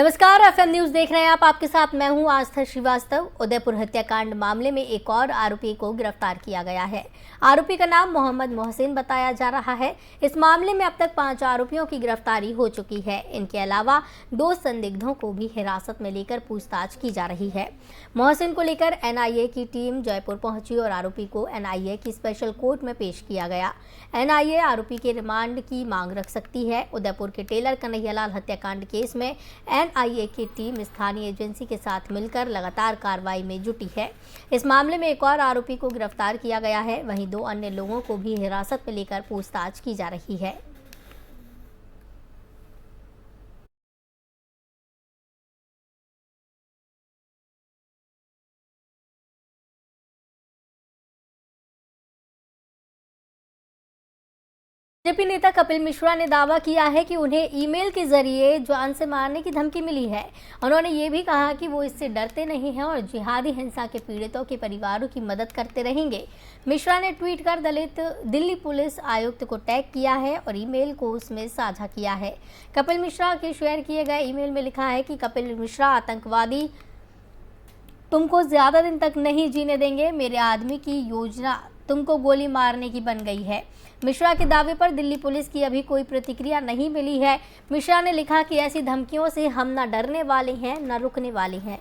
नमस्कार, FM news देख रहे हैं आप। आपके साथ मैं हूं आस्था श्रीवास्तव। उदयपुर हत्याकांड मामले में एक और आरोपी को गिरफ्तार किया गया है। आरोपी का नाम मोहम्मद मोहसिन बताया जा रहा है। इस मामले में अब तक 5 आरोपियों की गिरफ्तारी हो चुकी है। इनके अलावा 2 संदिग्धों को भी हिरासत में लेकर पूछताछ की जा रही है। मोहसिन को लेकर एनआईए की टीम जयपुर पहुंची और आरोपी को एनआईए की स्पेशल कोर्ट में पेश किया गया। एनआईए आरोपी के रिमांड की मांग रख सकती है। उदयपुर के टेलर कन्हैयालाल हत्याकांड केस में एनआईए की टीम स्थानीय एजेंसी के साथ मिलकर लगातार कार्रवाई में जुटी है। इस मामले में एक और आरोपी को गिरफ्तार किया गया है। वहीं 2 अन्य लोगों को भी हिरासत में लेकर पूछताछ की जा रही है। बीजेपी नेता कपिल मिश्रा ने दावा किया है कि उन्हें ईमेल के जरिए जान से मारने की धमकी मिली है। उन्होंने ये भी कहा कि वो इससे डरते नहीं हैं और जिहादी हिंसा के पीड़ितों के परिवारों की मदद करते रहेंगे। मिश्रा ने ट्वीट कर दिल्ली पुलिस आयुक्त को टैग किया है और ईमेल को उसमें साझा किया है। कपिल मिश्रा के शेयर किए गए ईमेल में लिखा है कि कपिल मिश्रा आतंकवादी तुमको ज्यादा दिन तक नहीं जीने देंगे। मेरे आदमी की योजना तुमको गोली मारने की बन गई है। मिश्रा के दावे पर दिल्ली पुलिस की अभी कोई प्रतिक्रिया नहीं मिली है। मिश्रा ने लिखा कि ऐसी धमकियों से हम न डरने वाले हैं न रुकने वाले हैं।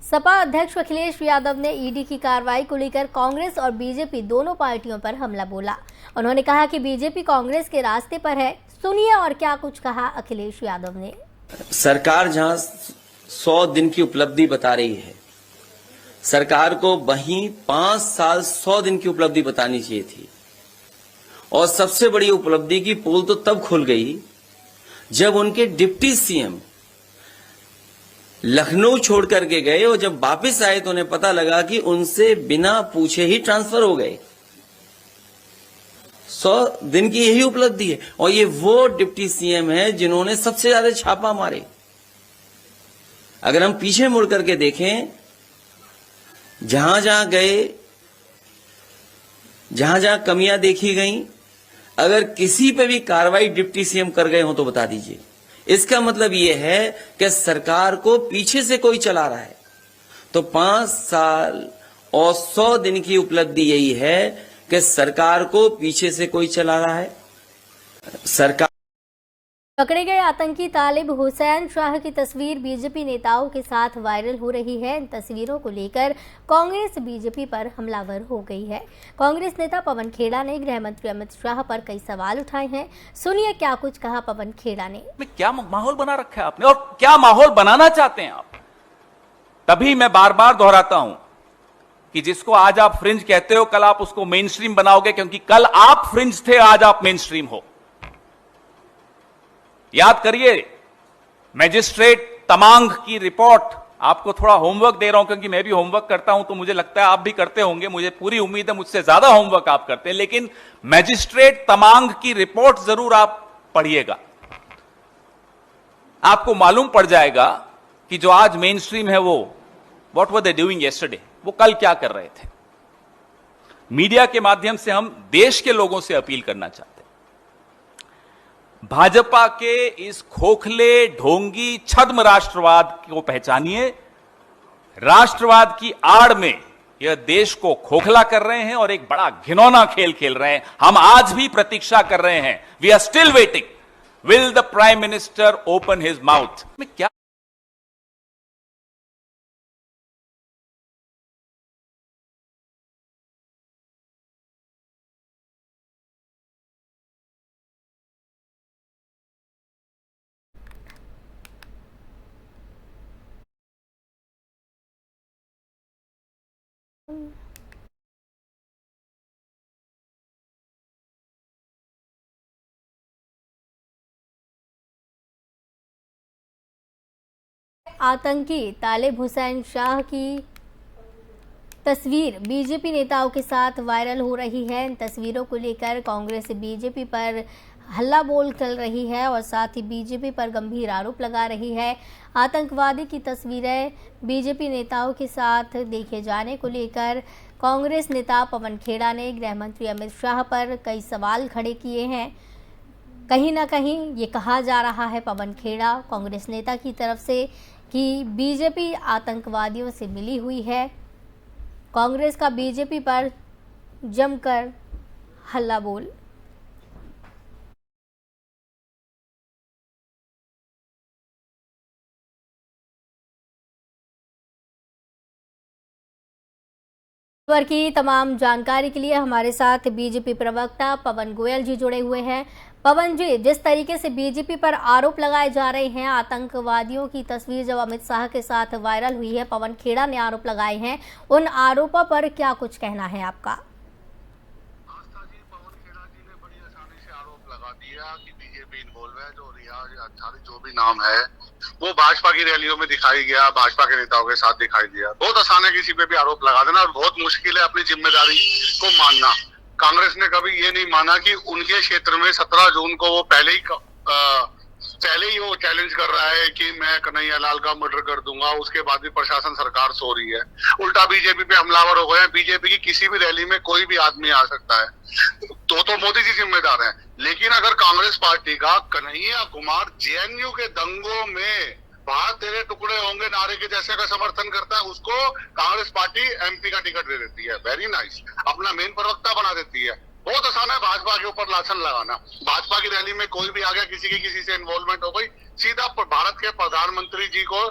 सपा अध्यक्ष अखिलेश यादव ने ईडी की कार्रवाई को लेकर कांग्रेस और बीजेपी दोनों पार्टियों पर हमला बोला। उन्होंने कहा कि बीजेपी कांग्रेस के रास्ते पर है। सुनिए और क्या कुछ कहा अखिलेश यादव ने। सरकार जहां 100 दिन की उपलब्धि बता रही है, सरकार को वहीं 5 साल 100 दिन की उपलब्धि बतानी चाहिए थी। और सबसे बड़ी उपलब्धि की पोल तो तब खुल गई जब उनके डिप्टी सीएम लखनऊ छोड़ करके गए और जब वापस आए तो उन्हें पता लगा कि उनसे बिना पूछे ही ट्रांसफर हो गए। 100 दिन की यही उपलब्धि है। और ये वो डिप्टी सीएम है जिन्होंने सबसे ज्यादा छापा मारे। अगर हम पीछे मुड़ करके देखें, जहां जहां गए, जहां जहां कमियां देखी गई, अगर किसी पे भी कार्रवाई डिप्टी सीएम कर गए हो तो बता दीजिए। इसका मतलब यह है कि सरकार को पीछे से कोई चला रहा है। तो 5 साल और 100 दिन की उपलब्धि यही है कि सरकार को पीछे से कोई चला रहा है। सरकार पकड़े गए आतंकी तालिब हुसैन शाह की तस्वीर बीजेपी नेताओं के साथ वायरल हो रही है। इन तस्वीरों को लेकर कांग्रेस बीजेपी पर हमलावर हो गई है। कांग्रेस नेता पवन खेड़ा ने गृह मंत्री अमित शाह पर कई सवाल उठाए हैं। सुनिए क्या कुछ कहा पवन खेड़ा ने। क्या माहौल बना रखा है आपने और क्या माहौल बनाना चाहते हैं आप? तभी मैं बार बार दोहराता हूं कि जिसको आज आप फ्रिंज कहते हो, कल आप उसको मेन स्ट्रीम बनाओगे, क्योंकि कल आप फ्रिंज थे, आज आप मेन स्ट्रीम हो। याद करिए, मैजिस्ट्रेट तमांग की रिपोर्ट, आपको थोड़ा होमवर्क दे रहा हूं क्योंकि मैं भी होमवर्क करता हूं, तो मुझे लगता है आप भी करते होंगे। मुझे पूरी उम्मीद है मुझसे ज्यादा होमवर्क आप करते हैं। लेकिन मैजिस्ट्रेट तमांग की रिपोर्ट जरूर आप पढ़िएगा। आपको मालूम पड़ जाएगा कि जो आज मेन स्ट्रीम है वो what were they doing yesterday, वो कल क्या कर रहे थे। मीडिया के माध्यम से हम देश के लोगों से अपील करना चाहते हैं, भाजपा के इस खोखले, ढोंगी, छद्म राष्ट्रवाद को पहचानिए। राष्ट्रवाद की आड़ में यह देश को खोखला कर रहे हैं और एक बड़ा घिनौना खेल खेल रहे हैं। हम आज भी प्रतीक्षा कर रहे हैं। We are still waiting, will the prime minister open his mouth. क्या आतंकी तालिब हुसैन शाह की तस्वीर बीजेपी नेताओं के साथ वायरल हो रही है। इन तस्वीरों को लेकर कांग्रेस बीजेपी पर हल्ला बोल चल रही है और साथ ही बीजेपी पर गंभीर आरोप लगा रही है। आतंकवादी की तस्वीरें बीजेपी नेताओं के साथ देखे जाने को लेकर कांग्रेस नेता पवन खेड़ा ने गृह मंत्री अमित शाह पर कई सवाल खड़े किए हैं। कहीं ना कहीं ये कहा जा रहा है पवन खेड़ा कांग्रेस नेता की तरफ से कि बीजेपी आतंकवादियों से मिली हुई है। कांग्रेस का बीजेपी पर जमकर हल्ला बोल। खबर की तमाम जानकारी के लिए हमारे साथ बीजेपी प्रवक्ता पवन गोयल जी जुड़े हुए हैं। पवन जी, जिस तरीके से बीजेपी पर आरोप लगाए जा रहे हैं, आतंकवादियों की तस्वीर जब अमित शाह के साथ वायरल हुई है, पवन खेड़ा ने आरोप लगाए हैं, उन आरोपों पर क्या कुछ कहना है आपका? पवन खेड़ा जी ने बड़ी आसानी से आरोप लगा दिया कि बीजेपी इन्वॉल्व है। जो रियाज अंसारी जो भी नाम है वो भाजपा की रैलियों में दिखाई गया, भाजपा के नेताओं के साथ दिखाई दिया। बहुत आसान है किसी पे भी आरोप लगा देना और बहुत मुश्किल है अपनी जिम्मेदारी को मानना। कांग्रेस ने कभी ये नहीं माना कि उनके क्षेत्र में 17 जून को वो पहले ही वो चैलेंज कर रहा है कि मैं कन्हैया लाल का मर्डर कर दूंगा। उसके बाद भी प्रशासन सरकार सो रही है, उल्टा बीजेपी पे हमलावर हो गए हैं। बीजेपी की किसी भी रैली में कोई भी आदमी आ सकता है, तो मोदी जी जिम्मेदार हैं। लेकिन अगर कांग्रेस पार्टी का कन्हैया कुमार जेएनयू के दंगों में भारत तेरे टुकड़े होंगे नारे के जैसे का समर्थन करता है, उसको कांग्रेस पार्टी एमपी का टिकट दे देती है। वेरी नाइस, अपना मेन प्रवक्ता बना देती है। बहुत आसान है भाजपा के ऊपर लाछन लगाना। भाजपा की रैली में कोई भी आ गया, किसी से इन्वॉल्वमेंट हो गई, सीधा भारत के प्रधानमंत्री जी को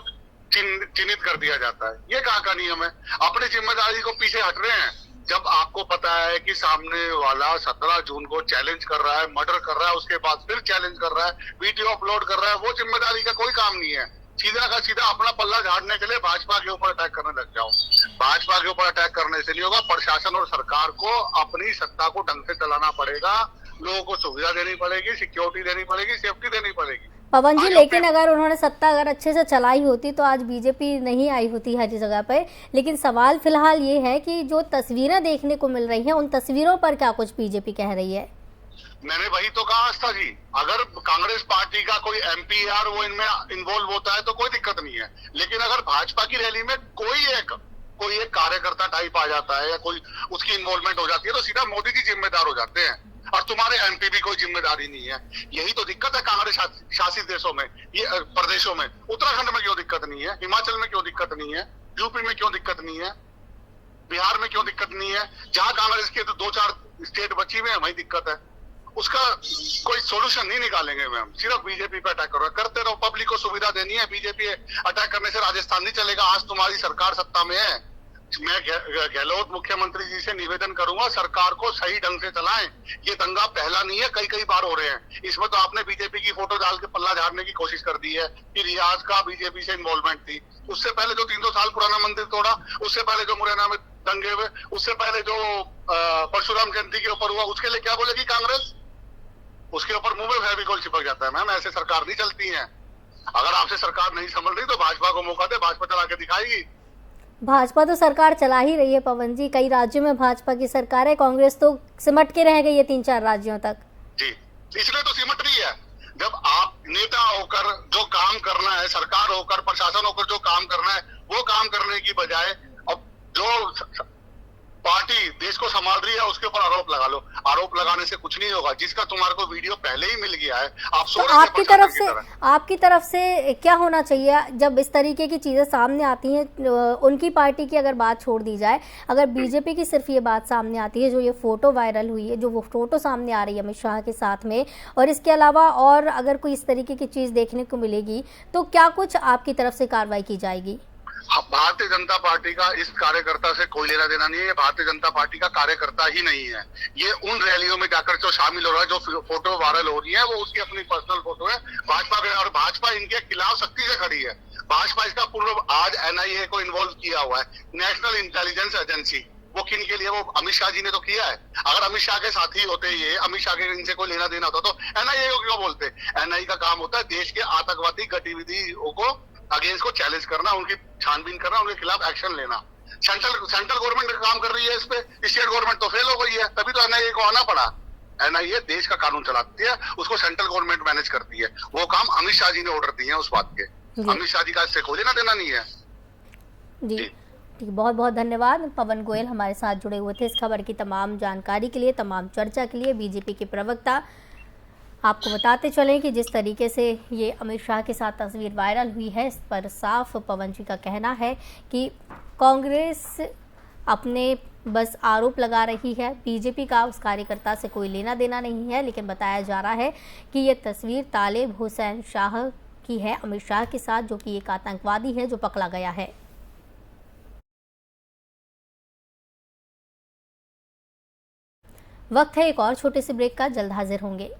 चिन्हित कर दिया जाता है। ये कहाँ का नियम है? अपनी जिम्मेदारी को पीछे हट रहे हैं। जब आपको पता है कि सामने वाला 17 जून को चैलेंज कर रहा है, मर्डर कर रहा है, उसके बाद फिर चैलेंज कर रहा है, वीडियो अपलोड कर रहा है, वो जिम्मेदारी का कोई काम नहीं है। सीधा का सीधा अपना पल्ला झाड़ने के लिए भाजपा के ऊपर अटैक करने लग जाओ। भाजपा के ऊपर अटैक करने से नहीं होगा। प्रशासन और सरकार को अपनी सत्ता को ढंग से चलाना पड़ेगा, लोगों को सुविधा देनी पड़ेगी, सिक्योरिटी देनी पड़ेगी, सेफ्टी देनी पड़ेगी। पवन जी, लेकिन अगर उन्होंने सत्ता अगर अच्छे से चलाई होती तो आज बीजेपी नहीं आई होती हर जगह पे। लेकिन सवाल फिलहाल ये है कि जो तस्वीरें देखने को मिल रही हैं, उन तस्वीरों पर क्या कुछ बीजेपी कह रही है? मैंने वही तो कहा आस्था जी, अगर कांग्रेस पार्टी का कोई एमपी यार वो इनमें इन्वॉल्व होता है तो कोई दिक्कत नहीं है। लेकिन अगर भाजपा की रैली में कोई एक कार्यकर्ता टाइप आ जाता है या कोई उसकी इन्वॉल्वमेंट हो जाती है तो सीधा मोदी जी जिम्मेदार हो जाते हैं और तुम्हारे एमपी भी कोई जिम्मेदारी नहीं है। यही तो दिक्कत है कांग्रेस शासित देशों में, ये प्रदेशों में। उत्तराखंड में क्यों दिक्कत नहीं है? हिमाचल में क्यों दिक्कत नहीं है? यूपी में क्यों दिक्कत नहीं है? बिहार में क्यों दिक्कत नहीं है? जहां कांग्रेस के तो 2-4 स्टेट बची हुई है वही दिक्कत है। उसका कोई सोल्यूशन नहीं निकालेंगे मैम, सिर्फ बीजेपी पे अटैक करो, करते रहो। पब्लिक को सुविधा देनी है, बीजेपी अटैक करने से राजस्थान नहीं चलेगा। आज तुम्हारी सरकार सत्ता में है। मैं गहलोत मुख्यमंत्री जी से निवेदन करूंगा सरकार को सही ढंग से चलाएं। ये दंगा पहला नहीं है, कई बार हो रहे हैं। इसमें तो आपने बीजेपी की फोटो डाल के पल्ला झाड़ने की कोशिश कर दी है कि रियाज का बीजेपी से इन्वॉल्वमेंट थी। उससे पहले जो 300 साल पुराना मंदिर तोड़ा, उससे पहले जो मुरैना में दंगे हुए, उससे पहले जो परशुराम जयंती के ऊपर हुआ, उसके लिए क्या बोलेगी कांग्रेस? उसके ऊपर मुंह में फेविकोल चिपक जाता है। मैम ऐसे सरकार नहीं चलती है। अगर आपसे सरकार नहीं संभल रही तो भाजपा को मौका दे, भाजपा चला के दिखाएगी। भाजपा तो सरकार चला ही रही है पवन जी, कई राज्यों में भाजपा की सरकार है। कांग्रेस तो सिमट के रह गई है 3-4 राज्यों तक। जी, इसलिए तो सिमट रही है। जब आप नेता होकर जो काम करना है, सरकार होकर, प्रशासन होकर जो काम करना है, वो काम करने की बजाय अब जो पार्टी देश को संभाल रही है उसके ऊपर आरोप लगा लो। आरोप लगाने से कुछ नहीं होगा। जिसका तुम्हारे को वीडियो पहले ही मिल गया है, आप सो रहे आपकी तरफ से क्या होना चाहिए जब इस तरीके की चीजें सामने आती हैं? उनकी पार्टी की अगर बात छोड़ दी जाए, अगर बीजेपी की सिर्फ ये बात सामने आती है, जो ये फोटो वायरल हुई है, जो वो फोटो सामने आ रही है अमित शाह के साथ में, और इसके अलावा और अगर कोई इस तरीके की चीज देखने को मिलेगी तो क्या कुछ आपकी तरफ से कार्रवाई की जाएगी? भारतीय जनता पार्टी का इस कार्यकर्ता से कोई लेना देना नहीं है। भारतीय जनता पार्टी का कार्यकर्ता ही नहीं है। ये उन रैलियों में जाकर जो शामिल हो रहा है, जो फोटो वायरल हो रही है, वो उसकी अपनी पर्सनल फोटो है भाजपा के, और भाजपा इनके खिलाफ सख्ती से खड़ी है। भाजपा इसका पूर्व आज एनआईए को इन्वॉल्व किया हुआ है, नेशनल इंटेलिजेंस एजेंसी। वो किन के लिए? वो अमित शाह जी ने तो किया है। अगर अमित शाह के साथी होते, ये अमित शाह के इनसे कोई लेना देना होता तो एनआईए को क्यों बोलते? एनआईए का काम होता है देश के आतंकवादी गतिविधियों को अगेंस्ट को चैलेंज करना, उनकी छानबीन करना, उनके खिलाफ एक्शन लेना। सेंट्रल गवर्नमेंट काम कर रही है इस पे, स्टेट गवर्नमेंट तो फेल हो गई है, तभी तो एनआईए को आना पड़ा। एनआईए देश का कानून चलाती है, उसको सेंट्रल गवर्नमेंट मैनेज करती है। वो काम अमित शाह जी ने ऑर्डर दिए हैं उस बात के। अमित शाह जी का इससे कोई लेना देना नहीं है। जी ठीक, बहुत बहुत धन्यवाद। पवन गोयल हमारे साथ जुड़े हुए थे इस खबर की तमाम जानकारी के लिए, तमाम चर्चा के लिए। बीजेपी के प्रवक्ता, आपको बताते चलें कि जिस तरीके से ये अमित शाह के साथ तस्वीर वायरल हुई है, इस पर साफ पवन जी का कहना है कि कांग्रेस अपने बस आरोप लगा रही है, बीजेपी का उस कार्यकर्ता से कोई लेना देना नहीं है। लेकिन बताया जा रहा है कि ये तस्वीर तालिब हुसैन शाह की है अमित शाह के साथ, जो कि एक आतंकवादी है जो पकड़ा गया है। वक्त है एक और छोटे से ब्रेक का, जल्द हाजिर होंगे।